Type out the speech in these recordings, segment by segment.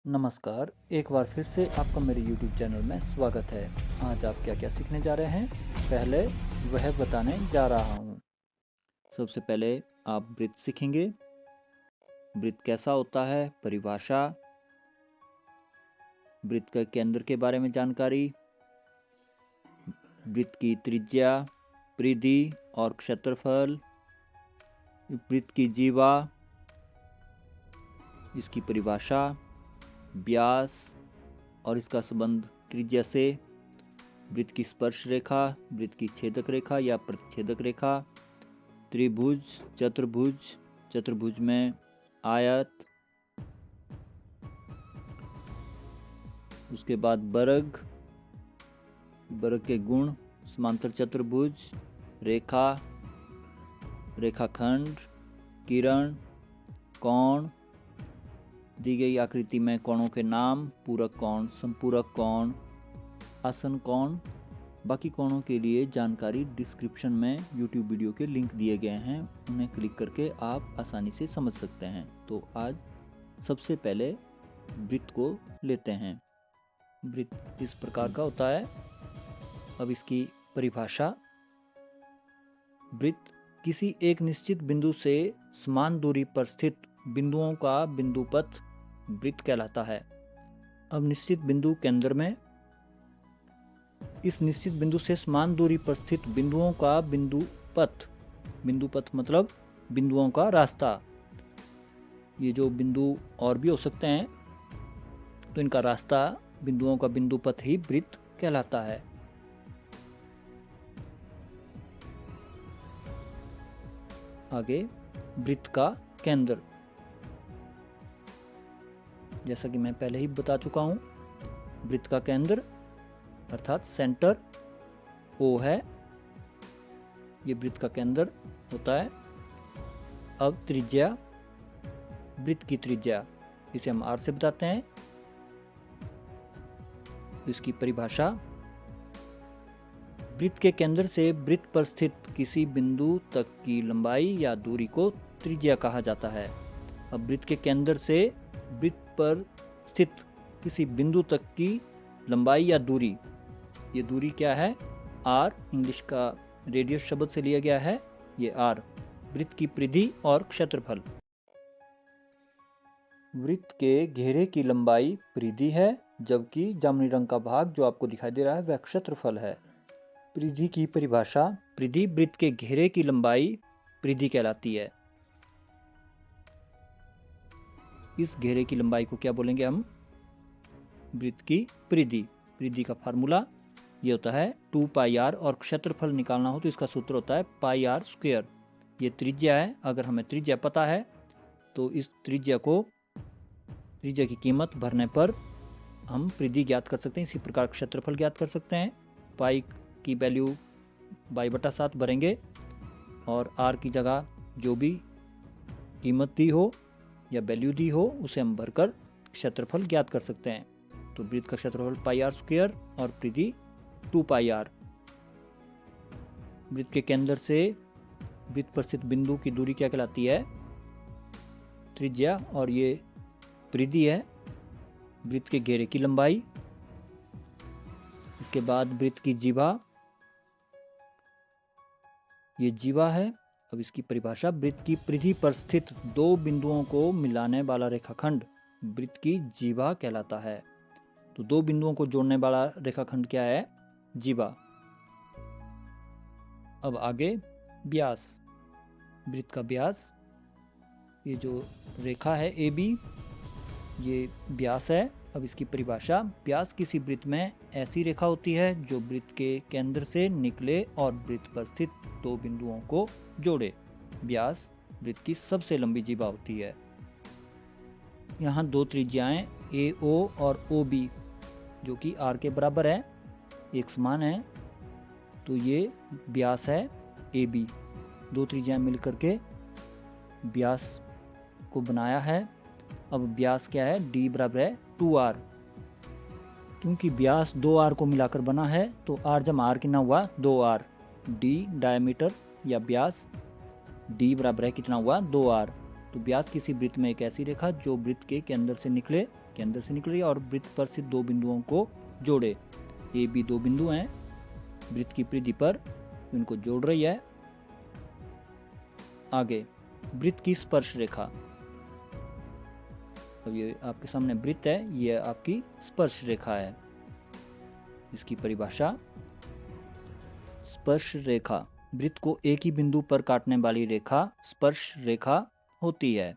नमस्कार, एक बार फिर से आपका मेरे YouTube चैनल में स्वागत है। आज आप क्या-क्या सीखने जा रहे हैं, पहले वह बताने जा रहा हूँ। सबसे पहले आप वृत्त सीखेंगे। वृत्त कैसा होता है, परिभाषा, वृत्त के केंद्र के बारे में जानकारी, वृत्त की त्रिज्या, परिधि और क्षेत्रफल, वृत्त की जीवा, इसकी परिभाषा, व्यास और इसका संबंध त्रिज्या से, वृत्त की स्पर्श रेखा, वृत्त की छेदक रेखा या प्रतिच्छेदक रेखा, त्रिभुज, चतुर्भुज, चतुर्भुज में आयत, उसके बाद वर्ग, वर्ग के गुण, समांतर चतुर्भुज, रेखा, रेखाखंड, किरण, कोण, दी गई आकृति में कोणों के नाम, पूरक कोण, संपूरक कोण, आसन कोण। बाकी कोणों के लिए जानकारी डिस्क्रिप्शन में YouTube वीडियो के लिंक दिए गए हैं, उन्हें क्लिक करके आप आसानी से समझ सकते हैं। तो आज सबसे पहले वृत्त को लेते हैं। वृत्त इस प्रकार का होता है। अब इसकी परिभाषा, वृत्त किसी एक निश्चित बिंदु से समान दूरी पर स्थित बिंदुओं का बिंदुपथ वृत्त कहलाता है। अब निश्चित बिंदु केंद्र में इस निश्चित बिंदु से समान दूरी पर स्थित बिंदुओं का बिंदुपथ, बिंदुपथ मतलब बिंदुओं का रास्ता। ये जो बिंदु और भी हो सकते हैं, तो इनका रास्ता, बिंदुओं का बिंदुपथ ही वृत्त कहलाता है। आगे वृत्त का केंद्र, जैसा कि मैं पहले ही बता चुका हूं, वृत्त का केंद्र अर्थात सेंटर O है, ये वृत्त का केंद्र होता है। अब त्रिज्या, वृत्त की त्रिज्या, इसे हम R से बताते हैं। इसकी परिभाषा, वृत्त के केंद्र से वृत्त पर स्थित किसी बिंदु तक की लंबाई या दूरी को त्रिज्या कहा जाता है। अब वृत्त के केंद्र से वृत्त पर स्थित किसी बिंदु तक की लंबाई या दूरी, ये दूरी क्या है? R, इंग्लिश का रेडियस शब्द से लिया गया है, ये R। वृत्त की परिधि और क्षेत्रफल, वृत्त के घेरे की लंबाई परिधि है, जबकि जामुनी रंग का भाग जो आपको दिखाई दे रहा है वह क्षेत्रफल है। परिधि की परिभाषा, परिधि वृत्त के घेरे की लंबाई परिधि कहलाती है। इस घेरे की लंबाई को क्या बोलेंगे हम? वृत्त की परिधि। परिधि का फार्मूला ये होता है 2 पाई r, और क्षेत्रफल निकालना हो तो इसका सूत्र होता है पाई r स्क्वायर। ये त्रिज्या है। अगर हमें त्रिज्या पता है तो इस त्रिज्या की कीमत भरने पर हम परिधि ज्ञात कर सकते हैं। इसी प्रकार क्षेत्रफल ज्ञात कर सकते हैं। पाई की वैल्यू बाई/7 भरेंगे और r की जगह जो भी कीमत दी हो या वैल्यू दी हो उसे हम भरकर क्षेत्रफल ज्ञात कर सकते हैं। तो वृत्त का क्षेत्रफल पाई r स्क्वायर और परिधि 2 पाई r। वृत्त के केंद्र से वृत्त पर स्थित बिंदु की दूरी क्या कहलाती है? त्रिज्या, और ये परिधि है वृत्त के घेरे की लंबाई। इसके बाद वृत्त की जीवा, ये जीवा है। अब इसकी परिभाषा, वृत्त की परिधि पर स्थित दो बिंदुओं को मिलाने वाला रेखाखंड वृत्त की जीवा कहलाता है। तो दो बिंदुओं को जोड़ने वाला रेखाखंड क्या है? जीवा। अब आगे व्यास, वृत्त का व्यास, ये जो रेखा है AB, ये व्यास है। अब इसकी परिभाषा, व्यास किसी वृत्त में ऐसी रेखा होती है जो वृत्त के केंद्र से निकले और वृत्त पर स्थित दो बिंदुओं को जोड़े। व्यास वृत्त की सबसे लंबी जीवा होती है। यहाँ दो त्रिज्याएं AO और OB जो कि R के बराबर है, एक समान है, तो ये व्यास है AB। दो त्रिज्याएं मिलकर के व्यास को बनाया है। अब व्यास क्या है? D बराबर है 2R। क्योंकि व्यास 2R को मिलाकर बना है तो R जमा R कितना हुआ? 2R। D डायमीटर या व्यास, D बराबर है कितना हुआ? 2R। तो व्यास किसी वृत्त में एक ऐसी रेखा जो वृत्त के केंद्र से निकले के अंदर से निकल रही है और वृत्त पर स्थित दो बिंदुओं को जोड़े। ए बी दो बिंदु हैं वृत्त की परिधि पर, इनको जोड़ रही है। आगे वृत्त की स्पर्श रेखा। अब ये आपके सामने वृत्त है, ये आपकी स्पर्श रेखा है। इसकी परिभाषा, स्पर्श रेखा वृत्त को एक ही बिंदु पर काटने वाली रेखा स्पर्श रेखा होती है।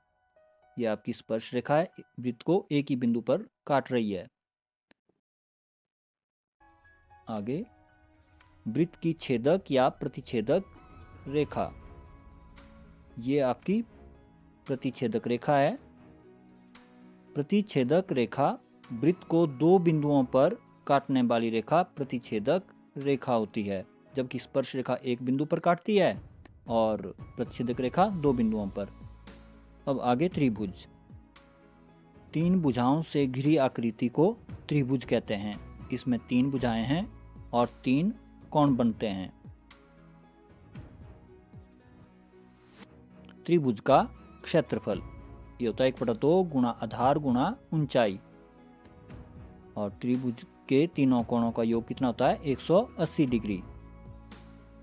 यह आपकी स्पर्श रेखा है, वृत्त को एक ही बिंदु पर काट रही है। आगे वृत्त की छेदक या प्रतिच्छेदक रेखा, ये आपकी प्रतिच्छेदक रेखा है। प्रतिच्छेदक रेखा वृत्त को दो बिंदुओं पर काटने वाली रेखा प्रतिच्छेदक रेखा होती है, जबकि स्पर्श रेखा एक बिंदु पर काटती है और प्रतिच्छेदक रेखा दो बिंदुओं पर। अब आगे त्रिभुज। तीन भुजाओं से घिरी आकृति को त्रिभुज कहते हैं। इसमें तीन भुजाएं हैं और तीन कोण बनते हैं। त्रिभुज का क्षेत्रफल ये होता है 1/2 गुणा आधार गुणा ऊंचाई, और त्रिभुज के तीनों कोणों का योग कितना होता है 180 डिग्री।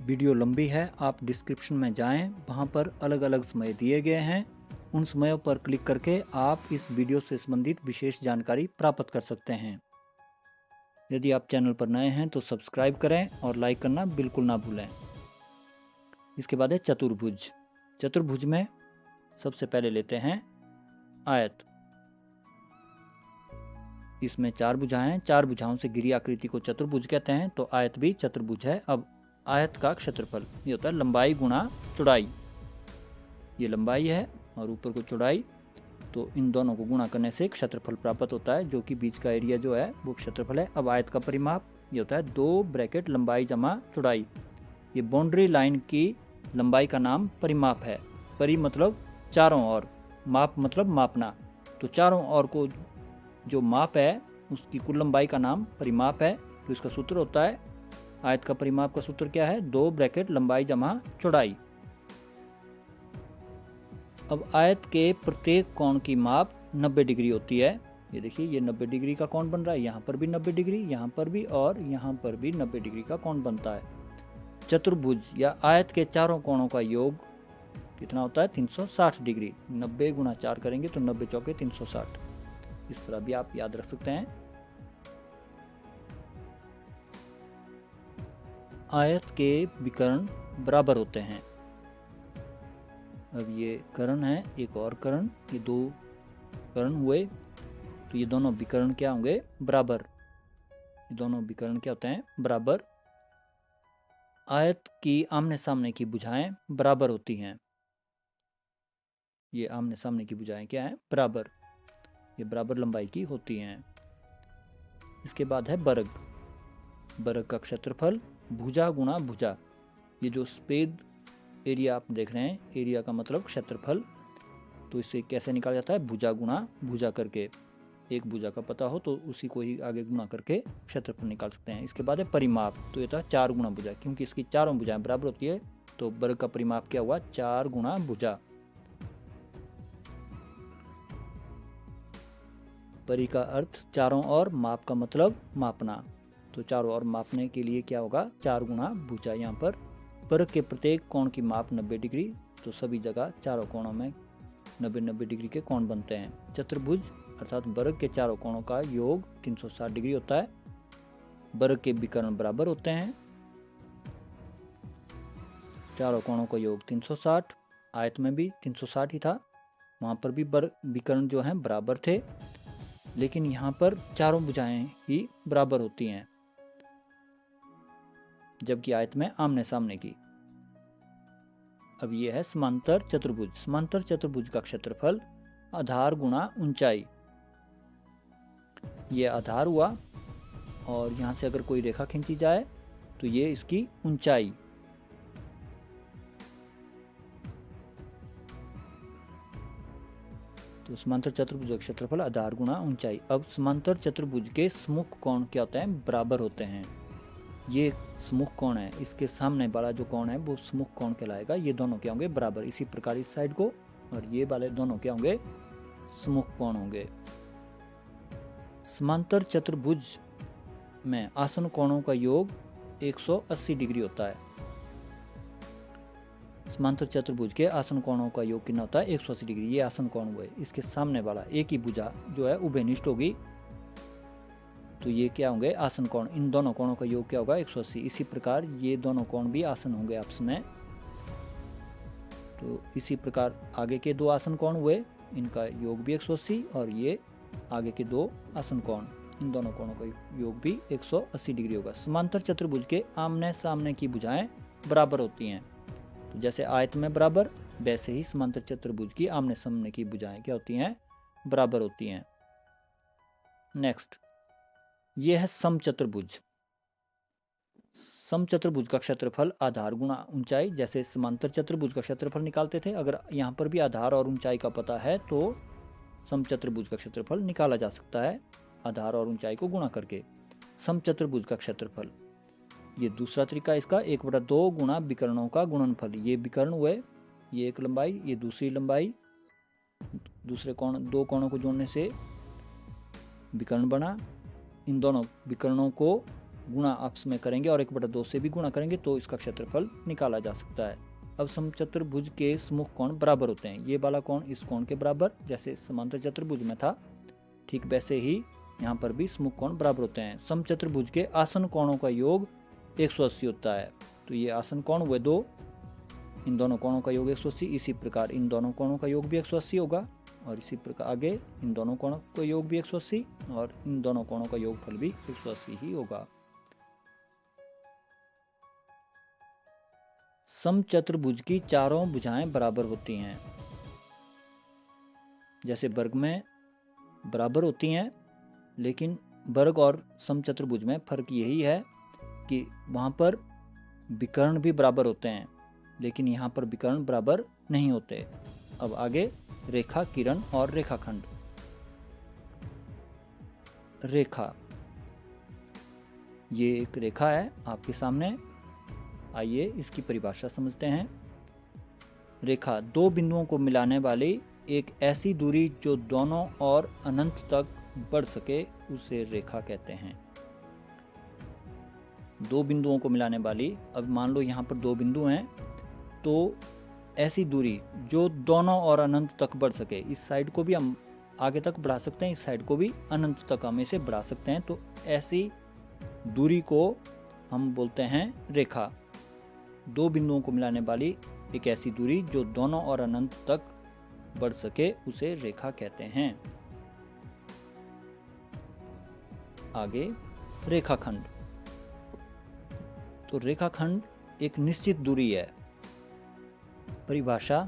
वीडियो लंबी है, आप डिस्क्रिप्शन में जाएं, वहां पर अलग अलग समय दिए गए हैं। उन समयों पर क्लिक करके आप इस वीडियो से संबंधित विशेष जानकारी प्राप्त कर सकते हैं। यदि आप चैनल पर नए हैं तो सब्सक्राइब करें और लाइक करना बिल्कुल ना भूलें। इसके बाद है चतुर्भुज। चतुर्भुज में सबसे पहले लेते हैं आयत। इसमें चार भुजाएं हैं, चार भुजाओं से घिरी आकृति को चतुर्भुज कहते हैं, तो आयत भी चतुर्भुज है। अब आयत का क्षेत्रफल ये होता है लंबाई गुणा चौड़ाई। ये लंबाई है और ऊपर को चौड़ाई, तो इन दोनों को गुणा करने से क्षेत्रफल प्राप्त होता है, जो कि बीच का एरिया जो है वो क्षेत्रफल है। अब आयत का परिमाप ये होता है 2 ब्रैकेट लंबाई जमा चौड़ाई। ये बाउंड्री लाइन की लंबाई का नाम परिमाप है। परि मतलब चारों ओर, माप मतलब मापना, तो चारों ओर को जो माप है उसकी कुल लंबाई का नाम परिमाप है। तो इसका सूत्र होता है, आयत का परिमाप का सूत्र क्या है 2 ब्रैकेट लंबाई जमा चौड़ाई। अब आयत के प्रत्येक कोण की माप 90 डिग्री होती है। ये देखिए, ये 90 डिग्री का कोण बन रहा है, यहाँ पर भी 90 डिग्री, यहाँ पर भी और यहाँ पर भी 90 डिग्री का कोण बनता है। चतुर्भुज या आयत के चारों कोणों का योग कितना होता है 360 डिग्री। 90 गुणा 4 करेंगे तो 90 चौके 360। इस तरह भी आप याद रख सकते हैं। आयत के विकर्ण बराबर होते हैं। अब ये कर्ण है, एक और कर्ण, ये दो कर्ण हुए, तो ये दोनों विकर्ण क्या होंगे बराबर। ये दोनों विकर्ण क्या होते हैं बराबर। आयत की आमने सामने की भुजाएं बराबर होती हैं। ये आमने सामने की भुजाएं क्या हैं बराबर, ये बराबर लंबाई की होती हैं। इसके बाद है वर्ग। वर्ग का क्षेत्रफल भुजा गुणा भुजा। ये जो सफेद एरिया आप देख रहे हैं, एरिया का मतलब क्षेत्रफल, तो इसे कैसे निकाला जाता है भुजा गुणा भुजा करके। एक भुजा का पता हो तो उसी को ही आगे गुणा करके क्षेत्रफल निकाल सकते हैं। इसके बाद है परिमाप, तो ये था 4 गुणा भुजा, क्योंकि इसकी चारों भुजाएं बराबर होती है, तो वर्ग का परिमाप क्या हुआ 4 गुणा भुजा। परि का अर्थ चारों ओर, माप का मतलब मापना, तो चारों ओर मापने के लिए क्या होगा 4 गुणा भुजा। यहाँ पर वर्ग के प्रत्येक कोण की माप 90 डिग्री, तो सभी जगह चारों कोणों में 90-90 डिग्री के कोण बनते हैं। चतुर्भुज अर्थात वर्ग के चारों कोणों का योग 360 डिग्री होता है। वर्ग के विकर्ण बराबर होते हैं। चारों कोणों का योग 360, आयत में भी 360 ही था, वहां पर भी वर्ग विकर्ण जो हैं बराबर थे, लेकिन यहाँ पर चारों भुजाएं ही बराबर होती हैं, जबकि आयत में आमने सामने की। अब ये है समांतर चतुर्भुज। समांतर चतुर्भुज का क्षेत्रफल आधार गुणा ऊंचाई। ये आधार हुआ और यहां से अगर कोई रेखा खींची जाए तो ये इसकी ऊंचाई। तो समांतर चतुर्भुज का क्षेत्रफल आधार गुणा ऊंचाई। अब समांतर चतुर्भुज के सम्मुख कोण क्या होते हैं बराबर होते हैं। ये सम्मुख कोण है, इसके सामने वाला जो कोण है वो सम्मुख कोण कहलाएगा। ये दोनों क्या होंगे बराबर। इसी प्रकार इस साइड को और ये वाले दोनों क्या होंगे सम्मुख कोण होंगे। समांतर चतुर्भुज में आसन कोणों का योग 180 डिग्री होता है। समांतर चतुर्भुज के आसन कोणों का योग कितना होता है? 180 डिग्री। ये आसन कोण हुए। इसके सामने वाला एक ही भुजा जो है उभयनिष्ठ होगी, तो ये क्या होंगे? आसन कोण। इन दोनों कोणों का योग क्या होगा? 180। इसी प्रकार ये दोनों कोण भी आसन होंगे आपस में। तो इसी प्रकार आगे के दो आसन कोण हुए, इनका योग भी 180, और ये आगे के दो आसन कोण, इन दोनों कोणों का योग भी 180 डिग्री होगा। समांतर चतुर्भुज के आमने सामने की भुजाएं बराबर होती हैं। तो जैसे आयत में बराबर, वैसे ही समांतर चतुर्भुज की आमने सामने की भुजाएं क्या होती हैं? बराबर होती हैं। नेक्स्ट, ये है समचतुर्भुज। समचतुर्भुज का क्षेत्रफल आधार गुणा ऊंचाई। जैसे समांतर चतुर्भुज का क्षेत्रफल निकालते थे, अगर यहाँ पर भी आधार और ऊंचाई का पता है तो समचतुर्भुज का क्षेत्रफल निकाला जा सकता है आधार और ऊंचाई को गुणा करके। समचतुर्भुज का क्षेत्रफल, ये दूसरा तरीका इसका, 1/2 गुणा विकर्णों का गुणनफल। ये विकर्ण हुए, ये एक लंबाई, ये दूसरी लंबाई, दूसरे कोण, दो कोणों को जोड़ने से विकर्ण बना। इन दोनों विकर्णों को गुणा आपस में करेंगे और 1/2 से भी गुणा करेंगे तो इसका क्षेत्रफल निकाला जा सकता है। अब समचतुर्भुज के सम्मुख कोण बराबर होते हैं। ये वाला कोण इस कोण के बराबर, जैसे समांतर चतुर्भुज में था, ठीक वैसे ही यहाँ पर भी सम्मुख कोण बराबर होते हैं। समचतुर्भुज के आसन कोणों का योग 180 होता है। तो ये आसन कोण हुए दो, इन दोनों कोणों का योग 180। इसी प्रकार इन दोनों कोणों का योग भी 180 होगा, और इसी प्रकार आगे इन दोनों कोणों का योग भी 180, और इन दोनों कोणों का योगफल भी 180 ही होगा। समचतुर्भुज की चारों भुजाएं बराबर होती हैं। जैसे वर्ग में बराबर होती हैं, लेकिन वर्ग और समचतुर्भुज में फर्क यही है कि वहां पर विकर्ण भी बराबर होते हैं, लेकिन यहाँ पर विकर्ण बराबर नहीं होते। अब आगे रेखा, किरण और रेखाखंड। रेखा, ये एक रेखा है आपके सामने। आइए इसकी परिभाषा समझते हैं। रेखा, दो बिंदुओं को मिलाने वाली एक ऐसी दूरी जो दोनों ओर अनंत तक बढ़ सके, उसे रेखा कहते हैं। दो बिंदुओं को मिलाने वाली, अब मान लो यहाँ पर दो बिंदु हैं, तो ऐसी दूरी जो दोनों ओर अनंत तक बढ़ सके। इस साइड को भी हम आगे तक बढ़ा सकते हैं, इस साइड को भी अनंत तक हम इसे बढ़ा सकते हैं। तो ऐसी दूरी को हम बोलते हैं रेखा। दो बिंदुओं को मिलाने वाली एक ऐसी दूरी जो दोनों ओर अनंत तक बढ़ सके, उसे रेखा कहते हैं। आगे रेखाखंड। तो रेखाखंड एक निश्चित दूरी है। परिभाषा,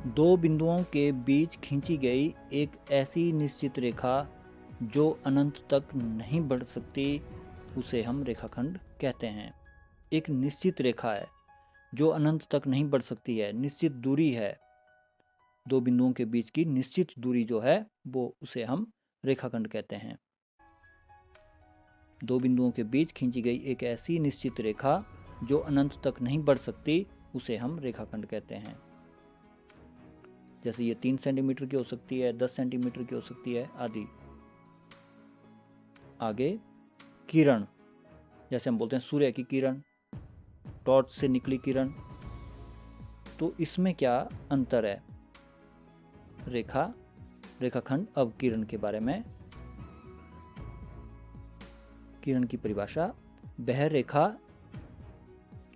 दो बिंदुओं के बीच खींची गई एक ऐसी निश्चित रेखा जो अनंत तक नहीं बढ़ सकती, उसे हम रेखाखंड कहते हैं। एक निश्चित रेखा है जो अनंत तक नहीं बढ़ सकती है, निश्चित दूरी है, दो बिंदुओं के बीच की निश्चित दूरी जो है वो, उसे हम रेखाखंड कहते हैं। दो बिंदुओं के बीच खींची गई एक ऐसी निश्चित रेखा जो अनंत तक नहीं बढ़ सकती, उसे हम रेखाखंड कहते हैं। जैसे ये 3 सेंटीमीटर की हो सकती है, 10 सेंटीमीटर की हो सकती है आदि। आगे किरण, जैसे हम बोलते हैं सूर्य की किरण, टॉर्च से निकली किरण। तो इसमें क्या अंतर है? रेखा, रेखाखंड। अब किरण के बारे में। किरण की परिभाषा, वह रेखा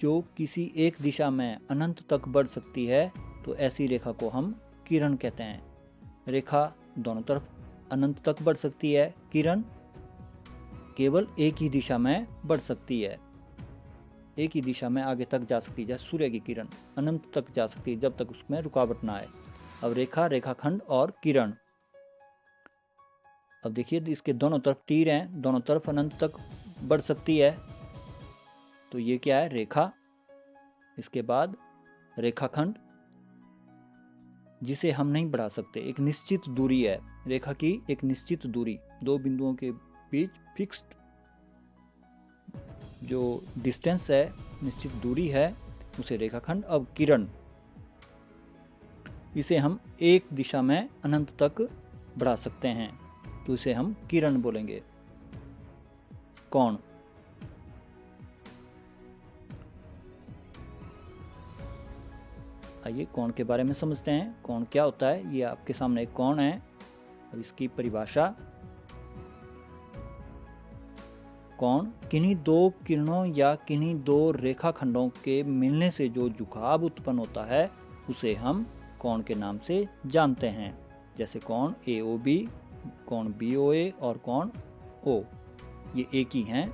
जो किसी एक दिशा में अनंत तक बढ़ सकती है, तो ऐसी रेखा को हम किरण कहते हैं। रेखा दोनों तरफ अनंत तक बढ़ सकती है, किरण केवल एक ही दिशा में बढ़ सकती है, एक ही दिशा में आगे तक जा सकती है। जैसे सूर्य की किरण अनंत तक जा सकती है जब तक उसमें रुकावट ना आए। अब रेखा, रेखाखंड और किरण। अब देखिए इसके दोनों तरफ तीर हैं, दोनों तरफ अनंत तक बढ़ सकती है, तो ये क्या है? रेखा। इसके बाद रेखाखंड, जिसे हम नहीं बढ़ा सकते, एक निश्चित दूरी है रेखा की, एक निश्चित दूरी, दो बिंदुओं के बीच फिक्स्ड जो डिस्टेंस है, निश्चित दूरी है, उसे रेखाखंड। अब किरण, इसे हम एक दिशा में अनंत तक बढ़ा सकते हैं, तो इसे हम किरण बोलेंगे। कोण, आइए कोण के बारे में समझते हैं। कोण क्या होता है? ये आपके सामने एक कोण है और इसकी परिभाषा, कोण किन्हीं दो किरणों या किन्हीं दो रेखाखंडों के मिलने से जो झुकाव उत्पन्न होता है उसे हम कोण के नाम से जानते हैं। जैसे कोण AOB, कोण BOA और कोण O, ये एक ही हैं,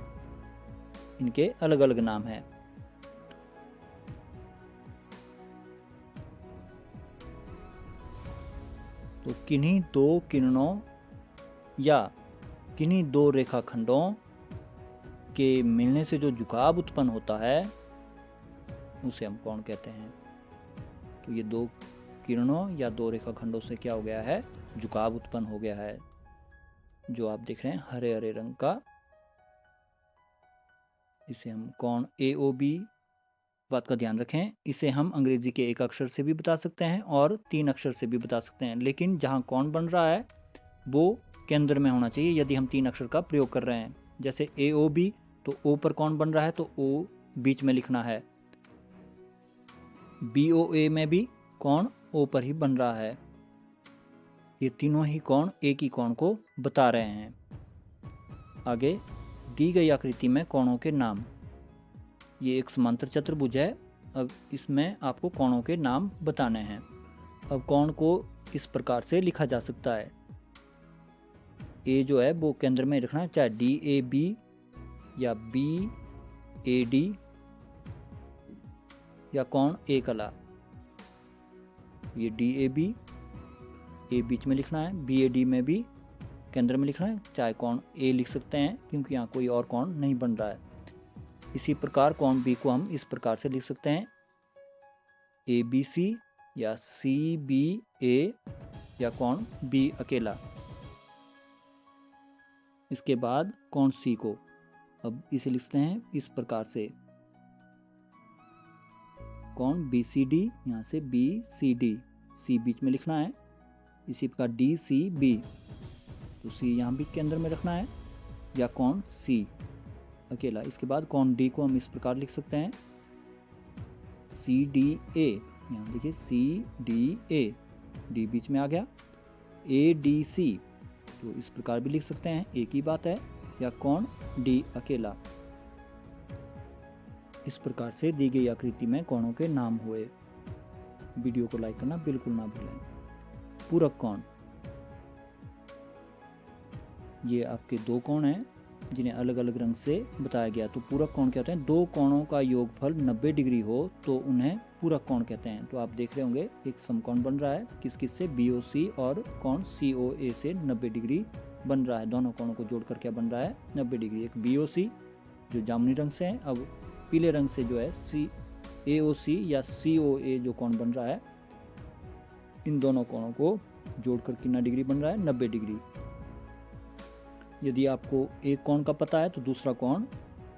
इनके अलग अलग नाम हैं। तो किन्हीं दो किरणों या किन्हीं दो रेखाखंडों के मिलने से जो झुकाव उत्पन्न होता है उसे हम कोण कहते हैं। तो ये दो किरणों या दो रेखाखंडों से क्या हो गया है? झुकाव उत्पन्न हो गया है, जो आप देख रहे हैं हरे हरे रंग का। इसे हम कोण AOB, बात का ध्यान रखें, इसे हम अंग्रेजी के एक अक्षर से भी बता सकते हैं और 3 अक्षर से भी बता सकते हैं, लेकिन जहां कोण बन रहा है वो केंद्र में होना चाहिए यदि हम 3 अक्षर का प्रयोग कर रहे हैं। जैसे AOB, तो O पर कोण बन रहा है तो O बीच में लिखना है। BOA में भी कोण O पर ही बन रहा है। ये तीनों ही कोण एक ही कोण को बता रहे हैं। आगे दी गई आकृति में कोणों के नाम। ये एक समांतर चतुर्भुज है। अब इसमें आपको कोणों के नाम बताने हैं। अब कोण को इस प्रकार से लिखा जा सकता है। ए जो है वो केंद्र में रखना है, चाहे DAB या BAD या कोण A कला। ये DAB, A बीच में लिखना है, BAD में भी केंद्र में लिखना है, चाहे कोण A लिख सकते हैं क्योंकि यहाँ कोई और कोण नहीं बन रहा है। इसी प्रकार कोण B को हम इस प्रकार से लिख सकते हैं, ABC या CBA या कोण B अकेला। इसके बाद कोण C को अब इसे लिखते हैं इस प्रकार से, कोण BCD, यहाँ से BCD, C बीच में लिखना है। इसी प्रकार DCB, तो C यहाँ भी केंद्र में रखना है, या कोण C अकेला। इसके बाद कोण D को हम इस प्रकार लिख सकते हैं, CDA, यहाँ देखिए CDA, D बीच में आ गया। ADC, तो इस प्रकार भी लिख सकते हैं, एक ही बात है, या कोण D अकेला। इस प्रकार से दी गई आकृति में कोणों के नाम हुए। वीडियो को लाइक करना बिल्कुल ना भूलें। पूरक कोण, ये आपके दो कोण हैं जिन्हें अलग अलग रंग से बताया गया। तो पूरक कोण क्या होते हैं? दो कोणों का योगफल 90 डिग्री हो तो उन्हें पूरक कोण कहते हैं। तो आप देख रहे होंगे एक समकोण बन रहा है, किस किस से? BOC और कोण COA से 90 डिग्री बन रहा है। दोनों कोणों को जोड़कर क्या बन रहा है? 90 डिग्री। एक BOC जो जामुनी रंग से है, अब पीले रंग से जो है AOC या COA जो कोण बन रहा है, इन दोनों कोणों को जोड़कर कितना डिग्री बन रहा है? 90 डिग्री। यदि आपको एक कोण का पता है तो दूसरा कोण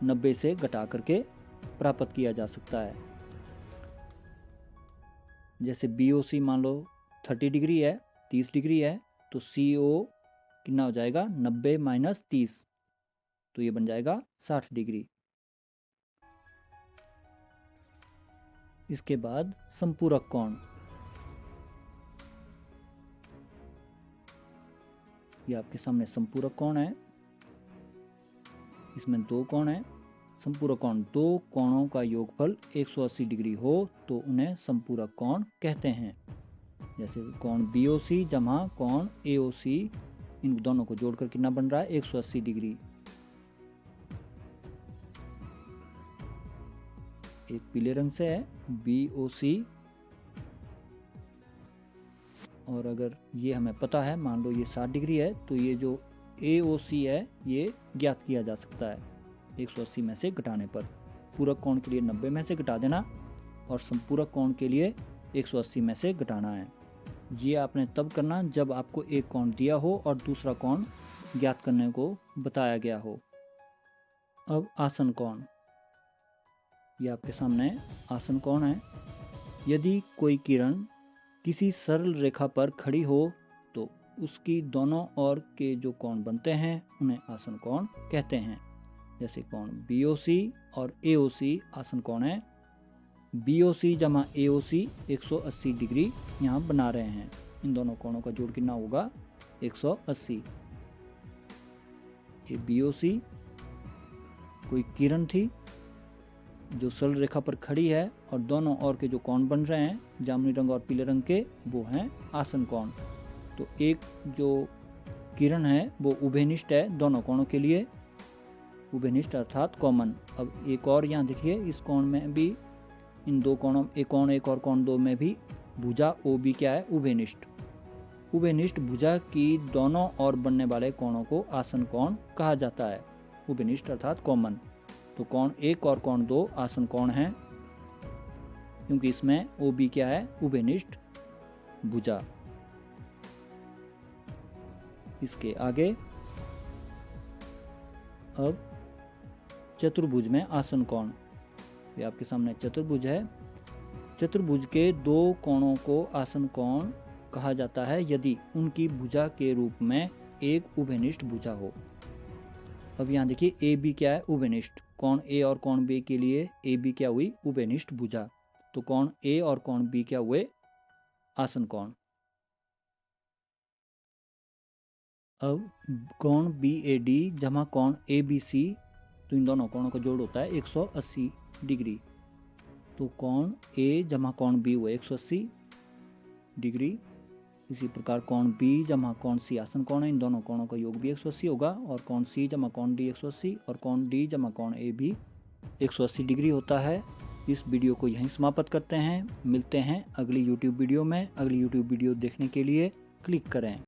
90 से घटा करके प्राप्त किया जा सकता है। जैसे BOC मान लो 30 डिग्री है, 30 डिग्री है, तो CO कितना हो जाएगा? 90 माइनस 30, तो ये बन जाएगा 60 डिग्री। इसके बाद संपूरक कोण, ये आपके सामने संपूरक कोण है। इसमें दो कोण है। संपूरक कोण, दो कोणों का योगफल 180 डिग्री हो तो उन्हें संपूरक कोण कहते हैं। जैसे कोण BOC जमा कोण AOC, इन दोनों को जोड़कर कितना बन रहा है? 180 डिग्री। एक पीले रंग से है BOC, और अगर ये हमें पता है, मान लो ये 60 डिग्री है, तो ये जो AOC है ये ज्ञात किया जा सकता है 180 में से घटाने पर। पूरक कोण के लिए 90 में से घटा देना और संपूरक कोण के लिए 180 में से घटाना है। ये आपने तब करना जब आपको एक कोण दिया हो और दूसरा कोण ज्ञात करने को बताया गया हो। अब आसन कोण, ये आपके सामने आसन कोण है। यदि कोई किरण किसी सरल रेखा पर खड़ी हो तो उसकी दोनों ओर के जो कोण बनते हैं उन्हें आसन कोण कहते हैं। जैसे कोण BOC और AOC आसन कोण है। BOC जमा AOC 180 डिग्री यहाँ बना रहे हैं। इन दोनों कोणों का जोड़ कितना होगा 180। ये BOC कोई किरण थी जो सरल रेखा पर खड़ी है और दोनों ओर के जो कोण बन रहे हैं जामुनी रंग और पीले रंग के, वो हैं आसन कोण। तो एक जो किरण है वो उभयनिष्ठ है दोनों कोणों के लिए, उभयनिष्ठ अर्थात कॉमन। अब एक और यहाँ देखिए, इस कोण में भी, इन दो कोणों, एक कोण एक और कोण दो में भी भुजा OB क्या है उभयनिष्ठ। उभयनिष्ठ भुजा की दोनों ओर बनने वाले कोणों को आसन कोण कहा जाता है, उभयनिष्ठ अर्थात कॉमन। तो कोण 1 और कोण 2 आसन कोण हैं, क्योंकि इसमें OB क्या है उभयनिष्ठ भुजा। इसके आगे अब चतुर्भुज में आसन कोण। ये आपके सामने चतुर्भुज है। चतुर्भुज के दो कोणों को आसन कोण कहा जाता है यदि उनकी भुजा के रूप में एक उभयनिष्ठ भुजा हो। अब यहाँ देखिए AB क्या है उभयनिष्ठ, कोण A और कोण B के लिए AB क्या हुई उभयनिष्ठ भुजा। तो कोण A और कोण B क्या हुए आसन कोण। अब कोण BAD जमा कोण ABC, तो इन दोनों कोणों का जोड़ होता है 180 डिग्री। तो कोण A जमा कोण B हुए 180 डिग्री। इसी प्रकार कोण B जमा कोण C आसन कोण है, इन दोनों कोणों का योग भी 180 होगा। और कोण C जमा कोण D 180 और कोण D जमा कोण A भी 180 डिग्री होता है। इस वीडियो को यहीं समाप्त करते हैं। मिलते हैं अगली YouTube वीडियो में। अगली YouTube वीडियो देखने के लिए क्लिक करें।